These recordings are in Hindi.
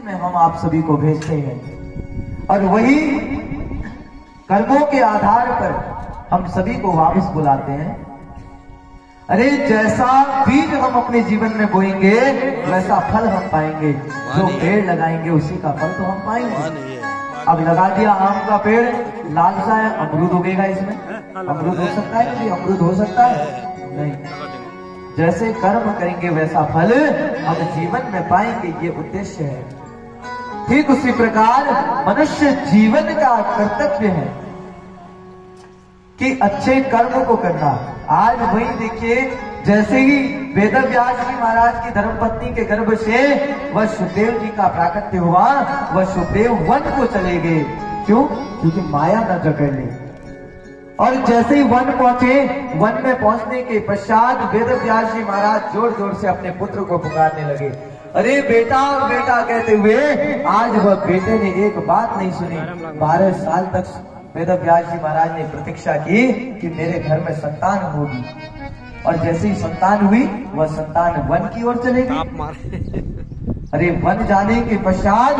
में हम आप सभी को भेजते हैं और वही कर्मों के आधार पर हम सभी को वापस बुलाते हैं। अरे जैसा बीज हम अपने जीवन में बोएंगे वैसा फल हम पाएंगे। जो पेड़ लगाएंगे उसी का फल तो हम पाएंगे। अब लगा दिया आम का पेड़, लाल सा है, अमरूद उगेगा इसमें? अमरूद हो सकता है? जी अमरूद हो सकता है? नहीं। जैसे कर्म करेंगे वैसा फल हम जीवन में पाएंगे, ये उद्देश्य है। ठीक उसी प्रकार मनुष्य जीवन का कर्तव्य है कि अच्छे कर्म को करना। आज वही देखिए, जैसे ही वेदव्यास जी महाराज की धर्मपत्नी के गर्भ से वह सुखदेव जी का प्राकट्य हुआ, वह सुखदेव वन को चले गए। क्यों? क्योंकि माया न जकड़ ले। और जैसे ही वन पहुंचे, वन में पहुंचने के पश्चात वेदव्यास जी महाराज जोर जोर से अपने पुत्र को पुकारने लगे। अरे बेटा बेटा कहते हुए आज वह बेटे ने एक बात नहीं सुनी। 12 साल तक वेदव्यास जी महाराज ने प्रतीक्षा की कि मेरे घर में संतान होगी, और जैसे ही संतान हुई वह संतान वन की ओर चले गई। अरे वन जाने के पश्चात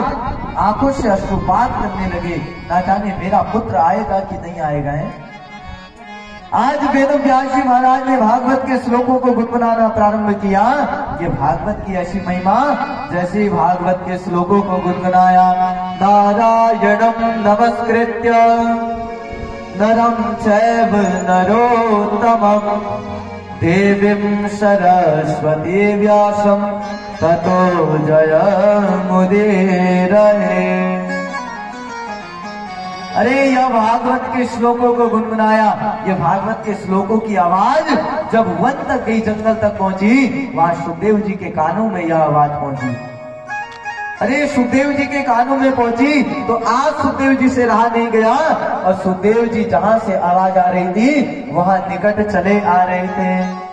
आंखों से अश्रुपात करने लगे, ना जाने मेरा पुत्र आएगा कि नहीं आएगा है। आज वेदव्यास जी महाराज ने भागवत के श्लोकों को गुनगुनाना प्रारंभ किया। ये भागवत की ऐसी महिमा, जैसे ही भागवत के श्लोकों को गुनगुनाया, नारायणं नमस्कृत्य नरं चैव नरोत्तमं देवीं सरस्वती व्यासं ततो जयमुदीरये। अरे यह भागवत के श्लोकों को गुनगुनाया। ये भागवत के श्लोकों की आवाज जब वन तक गई, जंगल तक पहुंची, वहां सुखदेव जी के कानों में यह आवाज पहुंची। अरे सुखदेव जी के कानों में पहुंची तो आज सुखदेव जी से रहा नहीं गया, और सुखदेव जी जहां से आवाज आ रही थी वहां निकट चले आ रहे थे।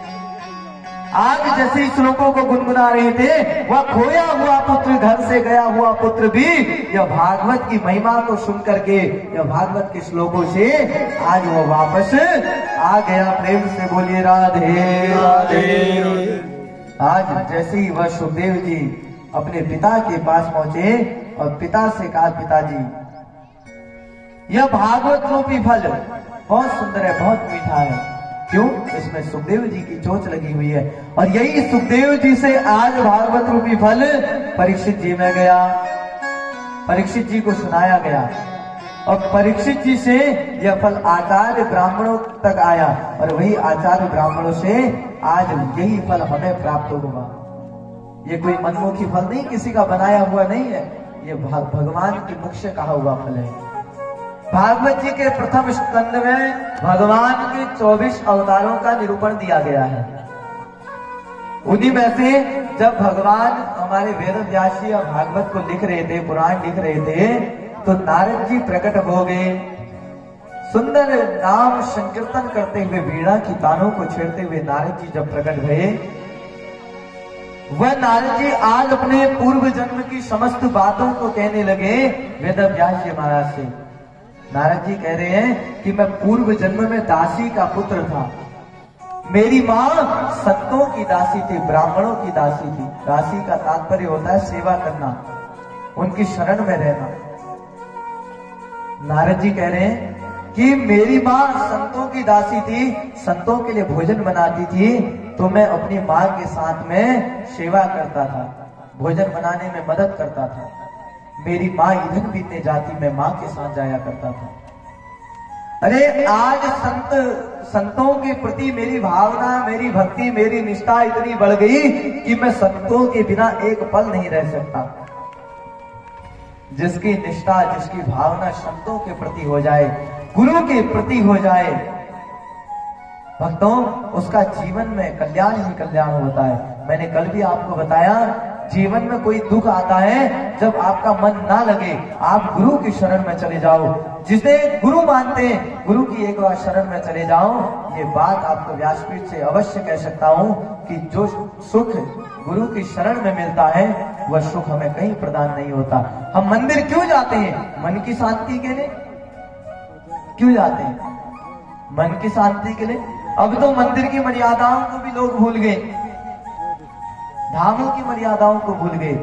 आज जैसे ही श्लोकों को गुनगुना रहे थे, वह खोया हुआ पुत्र, घर से गया हुआ पुत्र भी यह भागवत की महिमा को सुन करके, यह भागवत के श्लोकों से आज वह वापस आ गया। प्रेम से बोलिए राधे राधे। आज जैसे ही वह सुखदेव जी अपने पिता के पास पहुंचे और पिता से कहा, पिताजी यह भागवत रूपी फल बहुत सुंदर है, बहुत मीठा है। क्यों? इसमें सुखदेव जी की चोंच लगी हुई है। और यही सुखदेव जी से आज भागवत रूपी फल परीक्षित जी में गया, परीक्षित जी को सुनाया गया, और परीक्षित जी से यह फल आचार्य ब्राह्मणों तक आया, और वही आचार्य ब्राह्मणों से आज यही फल हमें प्राप्त होगा। ये कोई मनमुखी फल नहीं, किसी का बनाया हुआ नहीं है, ये भगवान के मुख से कहा हुआ फल है। भागवत जी के प्रथम स्कंद में भगवान के 24 अवतारों का निरूपण दिया गया है। उन्हीं में से जब भगवान हमारे वेदव्यास जी और भागवत को लिख रहे थे, पुराण लिख रहे थे, तो नारद जी प्रकट हो गए। सुंदर नाम संकीर्तन करते हुए, वीणा की तानों को छेड़ते हुए नारद जी जब प्रकट भये, वह नारद जी आज अपने पूर्व जन्म की समस्त बातों को कहने लगे वेदव्यास जी महाराज से। नारद जी कह रहे हैं कि मैं पूर्व जन्म में दासी का पुत्र था। मेरी माँ संतों की दासी थी, ब्राह्मणों की दासी थी। दासी का तात्पर्य होता है सेवा करना, उनकी शरण में रहना। नारद जी कह रहे हैं कि मेरी माँ संतों की दासी थी, संतों के लिए भोजन बनाती थी, तो मैं अपनी माँ के साथ में सेवा करता था, भोजन बनाने में मदद करता था। मेरी माँ ईंधन पीने जाती, मैं माँ के साथ जाया करता था। अरे आज संतों के प्रति मेरी भावना, मेरी भक्ति, मेरी निष्ठा इतनी बढ़ गई कि मैं संतों के बिना एक पल नहीं रह सकता। जिसकी निष्ठा, जिसकी भावना संतों के प्रति हो जाए, गुरु के प्रति हो जाए, भक्तों, उसका जीवन में कल्याण ही कल्याण होता है। मैंने कल भी आपको बताया, जीवन में कोई दुख आता है जब आपका मन ना लगे, आप गुरु की शरण में चले जाओ। जिसे गुरु मानते हैं, गुरु की एक बार शरण में चले जाओ। ये बात आपको व्यासपीठ से अवश्य कह सकता हूँ कि जो सुख गुरु की शरण में मिलता है, वह सुख हमें कहीं प्रदान नहीं होता। हम मंदिर क्यों जाते हैं? मन की शांति के लिए। क्यों जाते हैं? मन की शांति के लिए। अब तो मंदिर की मर्यादाओं को भी लोग भूल गए, धामों की मर्यादाओं को भूल गए।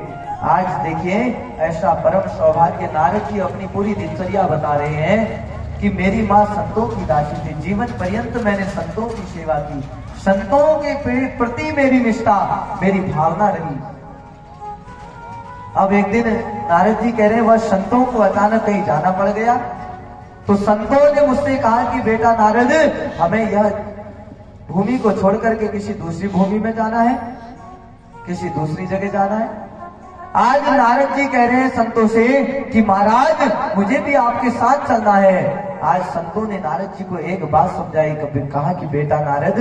आज देखिए ऐसा परम सौभाग्य, नारद जी अपनी पूरी दिनचर्या बता रहे हैं कि मेरी माँ संतों की दासी थी, जीवन पर्यंत मैंने संतों की सेवा की, संतों के प्रति मेरी निष्ठा, मेरी भावना रही। अब एक दिन नारद जी कह रहे हैं वह संतों को अचानक कहीं जाना पड़ गया, तो संतों ने मुझसे कहा कि बेटा नारद, हमें यह भूमि को छोड़ करके किसी दूसरी भूमि में जाना है, किसी दूसरी जगह जाना है। आज नारद जी कह रहे हैं संतों से कि महाराज मुझे भी आपके साथ चलना है। आज संतों ने नारद जी को एक बात समझाई, कहा कि बेटा नारद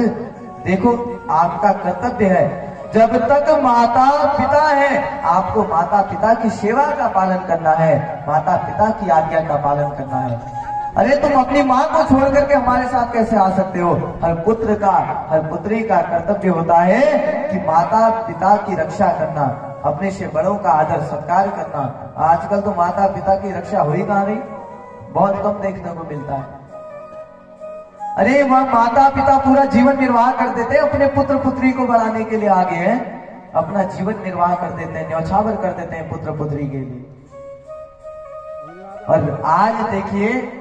देखो, आपका कर्तव्य है, जब तक माता पिता है आपको माता पिता की सेवा का पालन करना है, माता पिता की आज्ञा का पालन करना है। अरे तुम अपनी माँ को छोड़ करके हमारे साथ कैसे आ सकते हो? हर पुत्र का, हर पुत्री का कर्तव्य होता है कि माता पिता की रक्षा करना, अपने से बड़ों का आदर सत्कार करना। आजकल तो माता पिता की रक्षा हो ही कहाँ रही, बहुत कम देखने को मिलता है। अरे वह माता पिता पूरा जीवन निर्वाह कर देते हैं, अपने पुत्र पुत्री को बढ़ाने के लिए आगे हैं, अपना जीवन निर्वाह कर देते हैं, न्यौछावर कर देते हैं पुत्र पुत्री के लिए। और आज देखिए,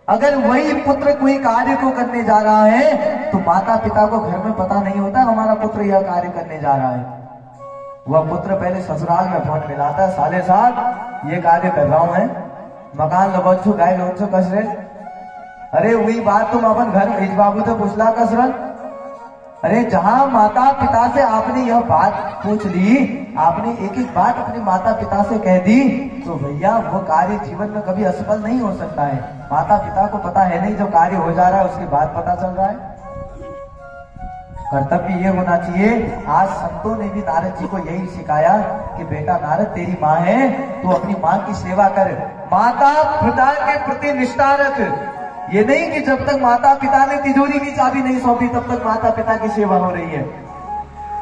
अगर वही पुत्र कोई कार्य को करने जा रहा है तो माता पिता को घर में पता नहीं होता हमारा पुत्र यह कार्य करने जा रहा है। वह पुत्र पहले ससुराल में फोन मिलाता है, साले साहब ये कार्य कर रहा हूं है, मकान लगोछू गाय लोछो कसरे। अरे वही बात तुम अपन घर भेज बाबू तो पुछला कसरत। अरे जहां माता पिता से आपने यह बात पूछ ली, आपने एक एक बात अपने माता पिता से कह दी, तो भैया वो कार्य जीवन में कभी असफल नहीं हो सकता है। माता पिता को पता है नहीं, जो कार्य हो जा रहा है उसके बाद पता चल रहा है। कर्तव्य ये होना चाहिए। आज संतों ने भी नारद जी को यही सिखाया कि बेटा नारद तेरी माँ है, तू अपनी माँ की सेवा कर, माता पिता के प्रति निष्ठा रख। ये नहीं कि जब तक माता पिता ने तिजोरी की चाबी नहीं सौंपी तब तक माता पिता की सेवा हो रही है।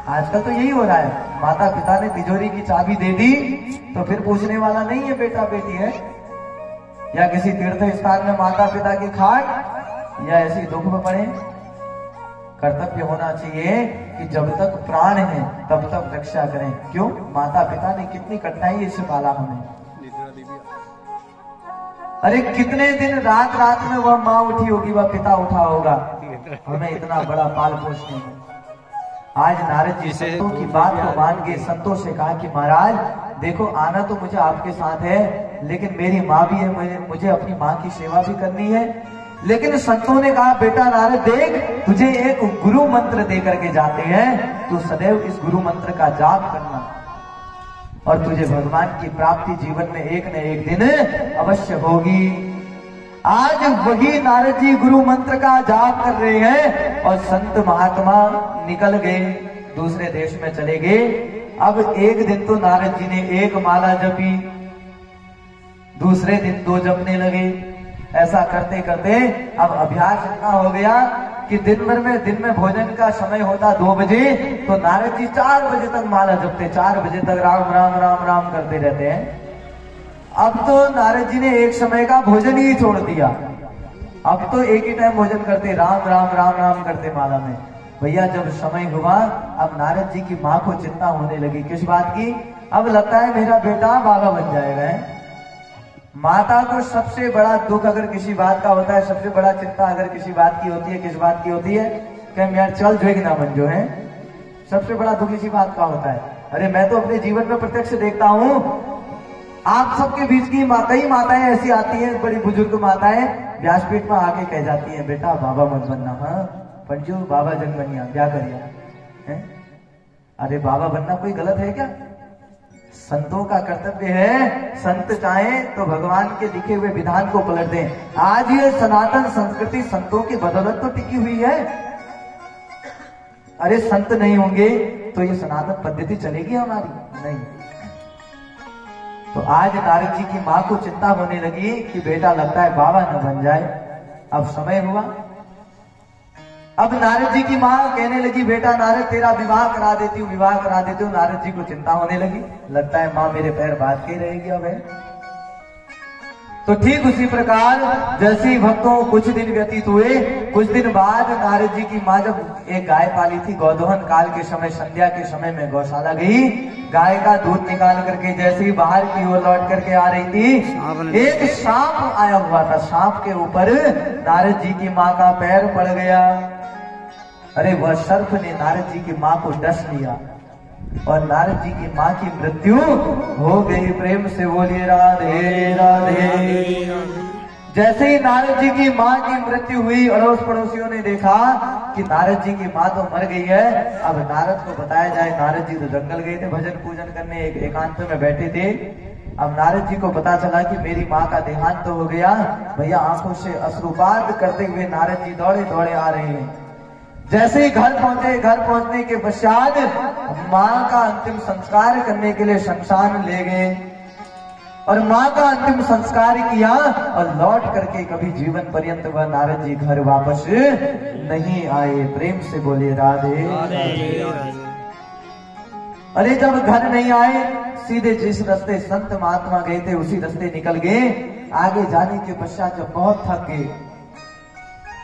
आजकल तो यही हो रहा है, माता पिता ने तिजोरी की चाबी दे दी तो फिर पूछने वाला नहीं है बेटा बेटी है, या किसी तीर्थ स्थान में माता पिता की खाट, या ऐसी दुख में पड़े। कर्तव्य होना चाहिए कि जब तक प्राण है तब तक रक्षा करें। क्यों? माता पिता ने कितनी कठिनाई से पाला हमें। अरे कितने दिन रात रात में वह माँ उठी होगी, वह पिता उठा होगा हमें इतना बड़ा पाल पोषने में। आज नारद जी संतों की बात को मान के संतों से कहा कि महाराज देखो, आना तो मुझे आपके साथ है, लेकिन मेरी माँ भी है, मुझे अपनी माँ की सेवा भी करनी है। लेकिन संतों ने कहा बेटा नारद देख, तुझे एक गुरु मंत्र दे करके जाते हैं, तू सदैव इस गुरु मंत्र का जाप करना और तुझे भगवान की प्राप्ति जीवन में एक न एक दिन अवश्य होगी। आज वही नारद जी गुरु मंत्र का जाप कर रहे हैं और संत महात्मा निकल गए, दूसरे देश में चले गए। अब एक दिन तो नारद जी ने एक माला जपी, दूसरे दिन 2 जपने लगे। ऐसा करते करते अब अभ्यास इतना हो गया कि दिन में भोजन का समय होता 2 बजे, तो नारद जी 4 बजे तक माला जपते, 4 बजे तक राम राम राम राम करते रहते हैं। अब तो नारद जी ने एक समय का भोजन ही छोड़ दिया, अब तो एक ही टाइम भोजन करते, राम राम राम राम करते माला में। भैया जब समय हुआ, अब नारद जी की माँ को चिंता होने लगी। किस बात की? अब लगता है मेरा बेटा बाबा बन जाएगा। माता को सबसे बड़ा दुख अगर किसी बात का होता है, सबसे बड़ा चिंता अगर किसी बात की होती है, किस बात की होती है? कि यार चल जो ना बन जो है, सबसे बड़ा दुख इसी बात का होता है। अरे मैं तो अपने जीवन में प्रत्यक्ष देखता हूँ, आप सबके बीच की कई माताएं ऐसी आती हैं, बड़ी बुजुर्ग माताएं व्यासपीठ में आके कह जाती हैं बेटा बाबा मत बनना, हाँ पंजू बाबा जन बनिया क्या करिए। अरे बाबा बनना कोई गलत है क्या? संतों का कर्तव्य है, संत चाहें तो भगवान के लिखे हुए विधान को पलट दें। आज ये सनातन संस्कृति संतों की बदौलत तो टिकी हुई है। अरे संत नहीं होंगे तो ये सनातन पद्धति चलेगी हमारी? नहीं। तो आज नारद जी की माँ को चिंता होने लगी कि बेटा लगता है बाबा न बन जाए। अब समय हुआ, अब नारद जी की माँ कहने लगी बेटा नारद तेरा विवाह करा देती हूँ, विवाह करा देती हूँ। नारद जी को चिंता होने लगी, लगता है माँ मेरे पैर बांध के रहेगी। अब है तो ठीक उसी प्रकार जैसे ही भक्तों कुछ दिन व्यतीत हुए, कुछ दिन बाद नारद जी की माँ जब एक गाय पाली थी, गोदोहन काल के समय, संध्या के समय में गौशाला गई, गाय का दूध निकाल करके जैसे ही बाहर की ओर लौट करके आ रही थी, एक सांप आया हुआ था। सांप के ऊपर नारद जी की माँ का पैर पड़ गया। अरे वह सर्प ने नारद जी की माँ को डस लिया और नारद जी की माँ की मृत्यु हो गई। प्रेम से बोलिए राधे राधे। जैसे ही नारद जी की माँ की मृत्यु हुई, अड़ोस पड़ोसियों ने देखा कि नारद जी की माँ तो मर गई है। अब नारद को बताया जाए, नारद जी तो जंगल गए थे भजन पूजन करने, एकांत में बैठे थे। अब नारद जी को पता चला कि मेरी माँ का देहांत तो हो गया। भैया आंखों से अश्रुपात करते हुए नारद जी दौड़े दौड़े आ रहे हैं। जैसे ही घर पहुंचे, घर पहुंचने के पश्चात माँ का अंतिम संस्कार करने के लिए शमशान ले गए और माँ का अंतिम संस्कार किया और लौट करके कभी जीवन पर्यंत वह नारद जी घर वापस नहीं आए। प्रेम से बोले राधे। अरे जब घर नहीं आए, सीधे जिस रास्ते संत महात्मा गए थे उसी रास्ते निकल गए। आगे जाने के पश्चात जब बहुत थक गए,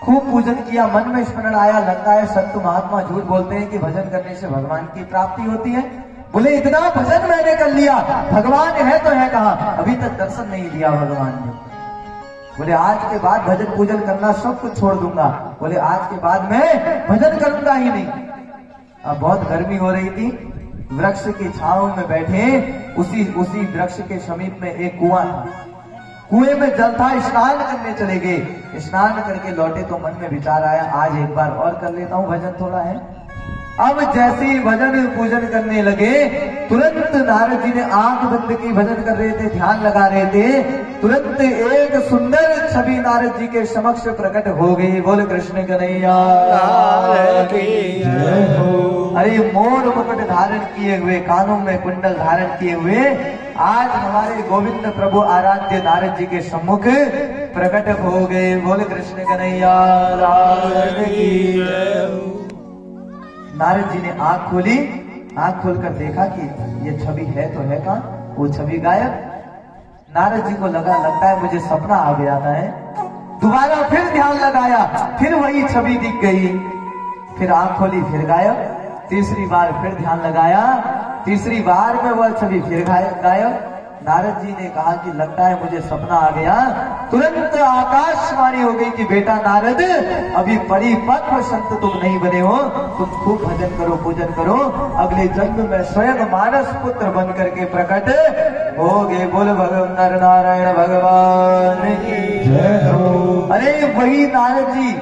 खूब पूजन किया, मन में स्मरण आया, लगता है संत महात्मा झूठ बोलते हैं कि भजन करने से भगवान की प्राप्ति होती है। बोले इतना भजन मैंने कर लिया, भगवान है तो है कहाँ, अभी तक दर्शन नहीं दिया भगवान ने। बोले आज के बाद भजन पूजन करना सब कुछ छोड़ दूंगा। बोले आज के बाद मैं भजन करूंगा ही नहीं। अब बहुत गर्मी हो रही थी, वृक्ष की छांव में बैठे, उसी वृक्ष के समीप में एक कुआं था। कुएं में जल था, स्नान करने चले गए। स्नान करके लौटे तो मन में विचार आया, आज एक बार और कर लेता हूँ, भजन थोड़ा है। अब जैसे ही भजन पूजन करने लगे, तुरंत नारद जी ने आंख बंद की, भजन कर रहे थे, ध्यान लगा रहे थे, तुरंत एक सुंदर छवि नारद जी के समक्ष प्रकट हो गई। बोल कृष्ण कन्हैया। अरे मोर मुकुट धारण किए हुए, कानों में कुंडल धारण किए हुए आज हमारे गोविंद प्रभु आराध्य नारद जी के सम्मुख प्रकट हो गए। बोल कृष्ण कन्हैया। नारद जी ने आंख खोली, आंख खोलकर देखा कि ये छवि है तो है कहाँ, वो छवि गायब। नारद जी को लगता है मुझे सपना आ गया था। दोबारा फिर ध्यान लगाया, फिर वही छवि दिख गई। फिर आंख खोली, फिर गायब। तीसरी बार फिर ध्यान लगाया, तीसरी बार में वह छवि फिर गायब। नारद जी ने कहा कि लगता है मुझे सपना आ गया। तुरंत आकाशवाणी हो गई कि बेटा नारद, अभी परिपक्व संत तुम नहीं बने हो, तुम खूब भजन करो, पूजन करो, अगले जन्म में स्वयं मानस पुत्र बन करके प्रकट होगे। बोल भगवान नर नारायण भगवान की जय हो। अरे वही नारद जी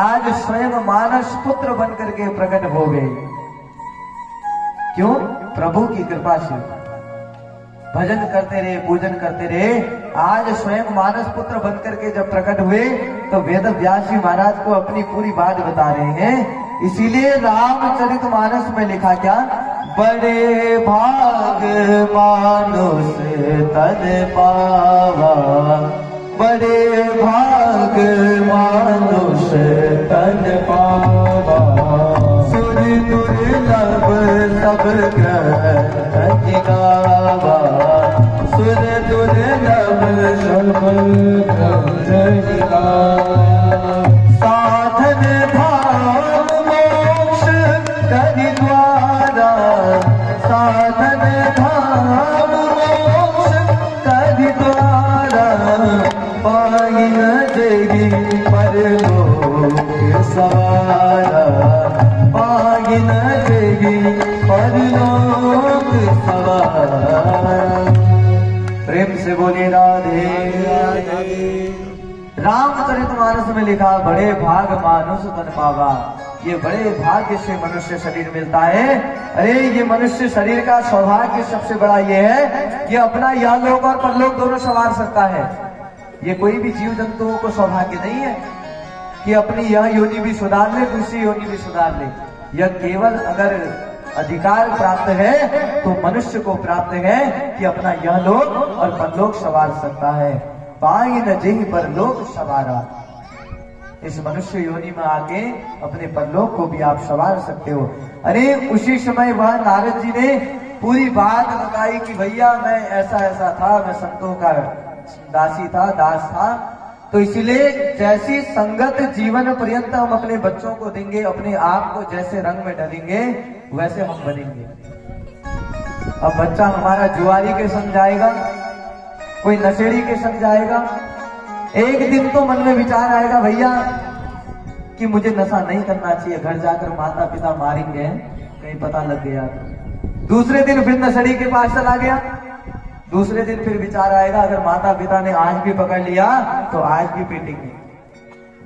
आज स्वयं मानस पुत्र बन करके प्रकट हो गए। क्यों? प्रभु की कृपा से। भजन करते रहे, पूजन करते रहे, आज स्वयं मानस पुत्र बन करके जब प्रकट हुए तो वेद व्यास जी महाराज को अपनी पूरी बात बता रहे हैं। इसीलिए रामचरितमानस में लिखा क्या, बड़े भाग मानुष तन पावा, बड़े भाग मानुष तन पावा, सुर दुर्लभ सब ग्रह गावा, सुर दुर्लभ सब ग्रह गावा, साधन धाम मोक्ष करि द्वारा, साधन धाम मोक्ष करि द्वारा, पाई न देगी परलोक सवारा, पाई न देगी परलोक सवारा। प्रेम से बोलिए राधे राधे। रामचरितमानस में लिखा, बड़े भाग मानुष तन पावा, ये बड़े भाग्य से मनुष्य शरीर मिलता है। अरे ये मनुष्य शरीर का सौभाग्य सबसे बड़ा ये है कि अपना यह लोक और परलोक दोनों संवार सकता है। ये कोई भी जीव जंतुओं को सौभाग्य नहीं है कि अपनी यह योनि भी सुधार ले, दूसरी योनि भी सुधार ले। यह केवल अगर अधिकार प्राप्त है तो मनुष्य को प्राप्त है कि अपना यह लोक और परलोक संवार सकता है। पाई न जेहि परलोक सवारा, इस मनुष्य योनि में आके अपने परलोक को भी आप संवार सकते हो। अरे उसी समय वह नारद जी ने पूरी बात बताई कि भैया मैं ऐसा ऐसा था, मैं संतों का दासी था, दास था। तो इसलिए जैसी संगत जीवन पर्यंत हम अपने बच्चों को देंगे, अपने आप को जैसे रंग में डालेंगे वैसे हम बनेंगे। अब बच्चा हमारा जुआरी के संग जाएगा, कोई नशेड़ी के संग जाएगा, एक दिन तो मन में विचार आएगा भैया कि मुझे नशा नहीं करना चाहिए, घर जाकर माता पिता मारेंगे कहीं पता लग गया। दूसरे दिन फिर नशेड़ी के पास चला गया, दूसरे दिन फिर विचार आएगा अगर माता पिता ने आज भी पकड़ लिया तो आज भी पीटेंगे,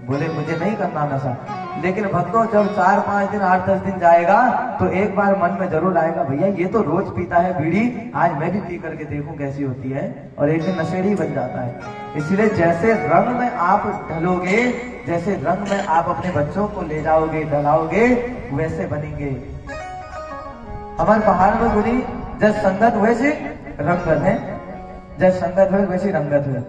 बोले मुझे नहीं करना नशा। लेकिन भक्तों जब 4-5 दिन 8-10 दिन जाएगा तो एक बार मन में जरूर आएगा भैया ये तो रोज पीता है बीड़ी, आज मैं भी पी करके देखूं कैसी होती है, और एक दिन नशेड़ी बन जाता है। इसलिए जैसे रंग में आप ढलोगे, जैसे रंग में आप अपने बच्चों को ले जाओगे ढलाओगे वैसे बनेंगे। हमारे पहाड़ में बोली जब संगत वैसे रंगत है, जब संगत हुए वैसी रंगत हुए।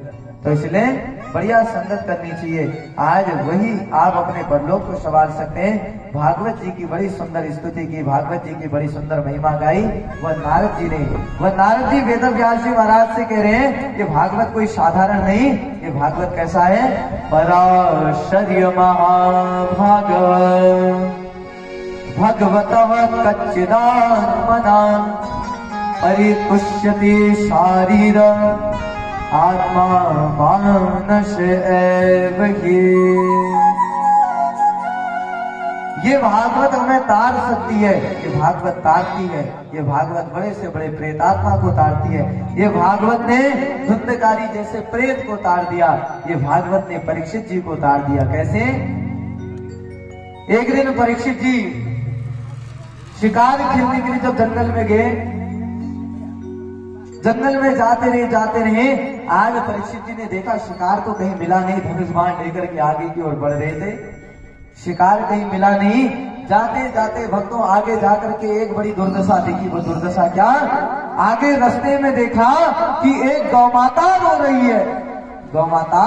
तो इसलिए बढ़िया संगत करनी चाहिए। आज वही आप अपने परलोक को संवार सकते हैं। भागवत जी की बड़ी सुंदर स्तुति की, भागवत जी की बड़ी सुंदर महिमा गाई वह नारद जी ने। वह नारद जी वेद व्यास जी महाराज से कह रहे हैं कि भागवत कोई साधारण नहीं, ये भागवत कैसा है, पराशर्य महाभागवत भगवत कच्चिदात्मना परिपुष्यति शारीर आत्मा मानस एव ही। ये भागवत हमें तार सकती है, ये भागवत तारती है, ये भागवत बड़े से बड़े प्रेतात्मा को तारती है। ये भागवत ने धुंधकारी जैसे प्रेत को तार दिया, ये भागवत ने परीक्षित जी को तार दिया। कैसे? एक दिन परीक्षित जी शिकार खेलने के लिए जब जंगल में गए, जंगल में जाते रहे। आज परीक्षित जी ने देखा शिकार तो कहीं मिला नहीं, धनुष बाण लेकर के आगे की ओर बढ़ रहे थे, शिकार कहीं मिला नहीं। जाते जाते भक्तों आगे जाकर के एक बड़ी दुर्दशा देखी। वो दुर्दशा क्या? आगे रास्ते में देखा कि एक गौमाता रो रही है, गौमाता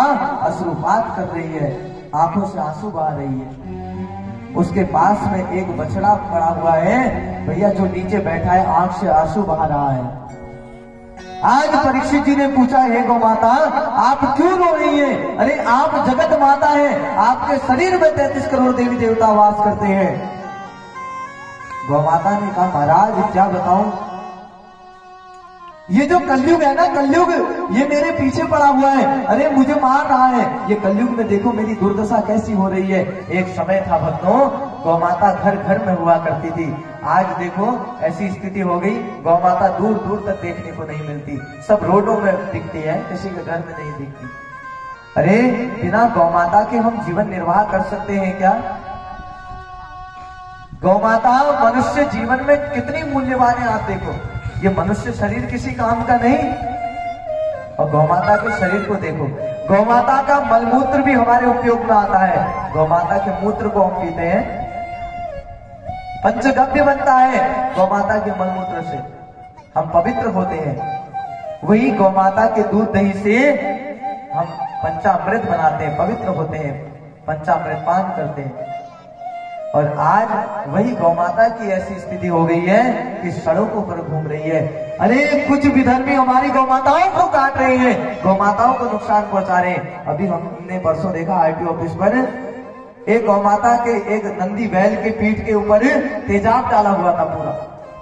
अश्रुपात कर रही है, आंखों से आंसू बहा रही है। उसके पास में एक बछड़ा पड़ा हुआ है, भैया जो नीचे बैठा है आंख से आंसू बहा रहा है। आज परीक्षित जी ने पूछा, हे गौ माता आप क्यों रो रही हैं? अरे आप जगत माता हैं, आपके शरीर में 33 करोड़ देवी देवता वास करते हैं। गौ माता ने कहा महाराज क्या बताऊं, ये जो कलयुग है ना, कलयुग ये मेरे पीछे पड़ा हुआ है, अरे मुझे मार रहा है। ये कलयुग में देखो मेरी दुर्दशा कैसी हो रही है। एक समय था भक्तों गौ माता घर घर में हुआ करती थी, आज देखो ऐसी स्थिति हो गई गौ माता दूर दूर तक देखने को नहीं मिलती, सब रोडों में दिखती है, किसी के घर में नहीं दिखती। अरे बिना गौ माता के हम जीवन निर्वाह कर सकते हैं क्या? गौ माता मनुष्य जीवन में कितनी मूल्यवान है। आप देखो ये मनुष्य शरीर किसी काम का नहीं, और गौ माता के शरीर को देखो, गौ माता का मलमूत्र भी हमारे उपयोग में आता है। गौ माता के मूत्र को हम पीते हैं, पंचगव्य बनता है गौ माता के मलमूत्र से, हम पवित्र होते हैं। वही गौ माता के दूध दही से हम पंचामृत बनाते हैं, पवित्र होते हैं, पंचामृत पान करते हैं। और आज वही गौ माता की ऐसी स्थिति हो गई है कि सड़कों पर घूम रही है। अरे कुछ विधर्मी हमारी गौ माताओं को काट रहे हैं, गौ माताओं को नुकसान पहुंचा रहे हैं। अभी हमने परसों देखा आरटीओ ऑफिस पर एक गौ माता के एक नंदी बैल के पीठ के ऊपर तेजाब डाला हुआ था,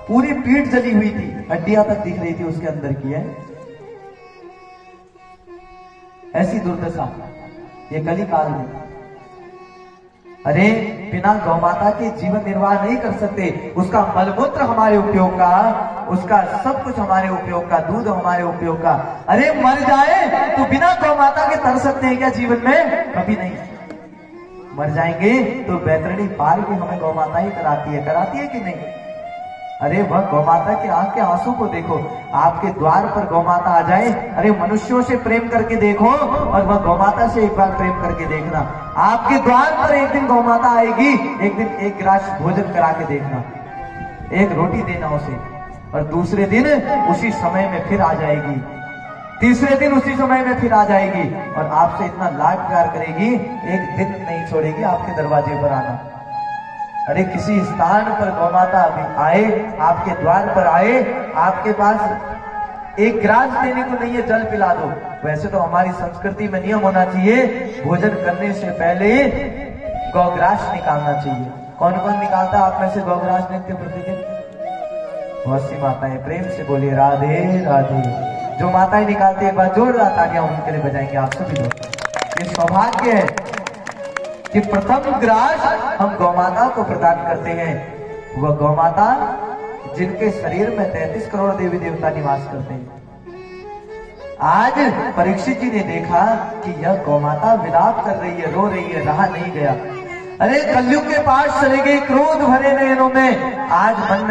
पूरी पीठ जली हुई थी, हड्डियां तक दिख रही थी उसके अंदर की है। ऐसी दुर्दशा ये कली काल में। अरे बिना गौ माता के जीवन निर्वाह नहीं कर सकते। उसका मलमूत्र हमारे उपयोग का, उसका सब कुछ हमारे उपयोग का, दूध हमारे उपयोग का। अरे मर जाए तो बिना गौ माता के तर सकते हैं क्या जीवन में? कभी नहीं। मर जाएंगे तो बैतरणी पार भी हमें गौ माता ही कराती है कि नहीं? अरे वह गौ माता के आंख के आंसू को देखो, आपके द्वार पर गौ माता आ जाए, अरे मनुष्यों से प्रेम करके देखो और वह गौ माता से एक बार प्रेम करके देखना। आपके द्वार पर एक दिन गौ माता आएगी, एक दिन एक गिलास भोजन करा के देखना, एक रोटी देना उसे, और दूसरे दिन उसी समय में फिर आ जाएगी, तीसरे दिन उसी समय में फिर आ जाएगी और आपसे इतना लाड प्यार करेगी, एक दिन नहीं छोड़ेगी आपके दरवाजे पर आना। अरे किसी स्थान पर गौ माता अभी आए, आपके द्वार पर आए, आपके पास एक ग्रास देने को नहीं है, जल पिला दो। वैसे तो हमारी संस्कृति में नियम होना चाहिए, भोजन करने से पहले गौग्रास निकालना चाहिए। कौन कौन निकालता है आप में से गौग्रास नित्य प्रतिदिन? बहुत सी माताएं, प्रेम से बोलिए राधे राधे। जो माताएं निकालती है, एक बार जोरदार तालियां उनके लिए बजाएंगे आप सभी लोग। ये सौभाग्य है कि प्रथम ग्रास हम गौमाता को प्रदान करते हैं। वह गौमाता जिनके शरीर में 33 करोड़ देवी देवता निवास करते हैं। आज परीक्षित जी ने देखा कि यह गौमाता विलाप कर रही है, रो रही है, रहा नहीं गया। अरे कलयुग के पास चले गए, क्रोध भरे नयनों में। आज मन में